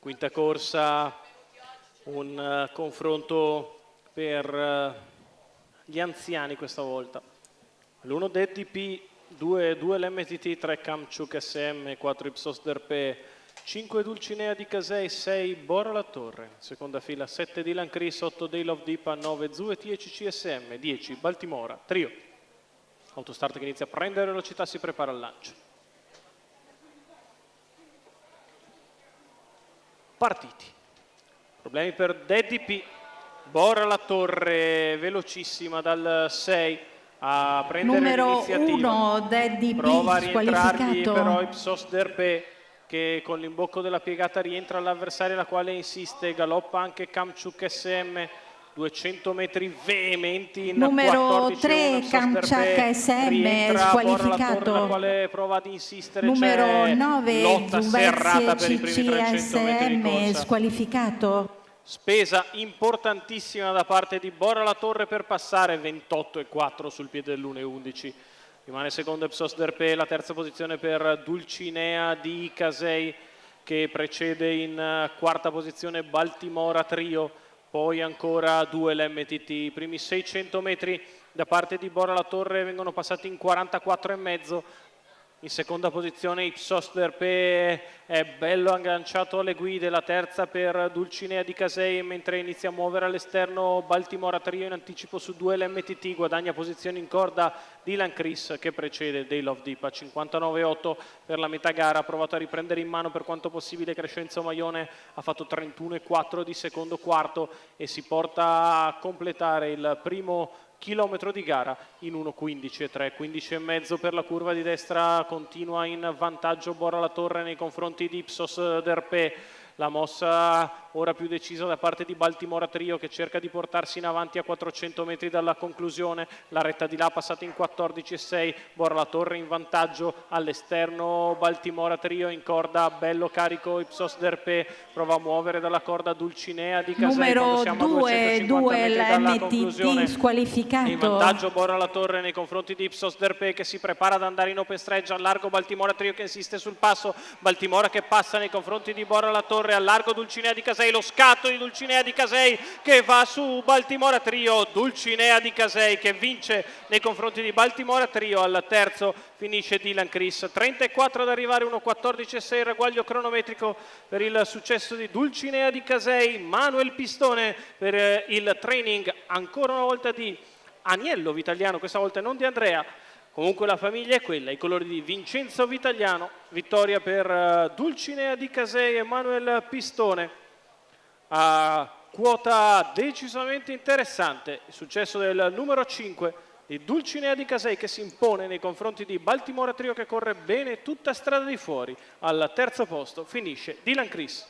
Quinta corsa, un confronto per gli anziani questa volta. L'1 DTP, 2 l'MTT, 3 Kamchuk SM, 4 Ipsos Derpé, 5 Dulcinea di Casei, 6 Bora La Torre. Seconda fila 7 Dylan Chris, 8 Dale of Deepa, 9 Zue 10 CSM, 10 Baltimora, trio. Autostart che inizia a prendere velocità, si prepara al lancio. Partiti. Problemi per DDP. Bora La Torre, velocissima dal 6 a prendere l'iniziativa. Numero 1 DDP prova a rientrargli squalificato. però Ipsos Derpé, che con l'imbocco della piegata rientra all'avversaria, la quale insiste. Galoppa anche Kamchuk SM. 200 metri veementi in numero 14, 3 Kamchuk SM squalificato. La quale prova ad insistere. Numero 9 lotta serrata per i primi 300 metri di CCSM corsa. squalificato. Spesa importantissima da parte di Bora La Torre per passare, 28,4 sul piede dell'1,11. Rimane secondo Ipsos Derpé, la terza posizione per Dulcinea di Casei, che precede in quarta posizione Baltimora Trio. Poi ancora 2 l'MTT. I primi 600 metri da parte di Bora La Torre vengono passati in 44,5. In seconda posizione Ipsos Derpé è bello agganciato alle guide, la terza per Dulcinea di Casei, mentre inizia a muovere all'esterno Baltimora Trio in anticipo su 2 l'MTT, guadagna posizione in corda Dylan Chris, che precede Dale of Deepa, 59,8 per la metà gara. Ha provato a riprendere in mano per quanto possibile Crescenzo Maione, ha fatto 31,4 di secondo quarto e si porta a completare il primo chilometro di gara in 1,15,3, 15,5 per la curva di destra. Continua in vantaggio Bora La Torre nei confronti di Ipsos Derpé. La mossa ora più decisa da parte di Baltimora Trio, che cerca di portarsi in avanti a 400 metri dalla conclusione. La retta di là passata in 14,6, Bora La Torre in vantaggio all'esterno. Baltimora Trio in corda, bello carico Ipsos Derpé, prova a muovere dalla corda Dulcinea di Casei. Numero 2 l'MTT squalificato. In vantaggio Bora La Torre nei confronti di Ipsos Derpé, che si prepara ad andare in open stretch. Al largo Baltimora Trio che insiste sul passo, Baltimora che passa nei confronti di Bora La Torre. Al largo Dulcinea di Casei, lo scatto di Dulcinea di Casei che va su Baltimora Trio. Dulcinea di Casei che vince nei confronti di Baltimora Trio. Al terzo finisce Dylan Chris, 34 ad arrivare, 1,14,6 il ragguaglio cronometrico per il successo di Dulcinea di Casei. Manuel Pistone per il training ancora una volta di Aniello Vitagliano, questa volta non di Andrea. Comunque la famiglia è quella, i colori di Vincenzo Vitagliano. Vittoria per Dulcinea di Casei e Manuel Pistone a quota decisamente interessante. Il successo del numero 5 di Dulcinea di Casei, che si impone nei confronti di Baltimora Trio, che corre bene tutta strada di fuori. Al terzo posto finisce Dylan Chris.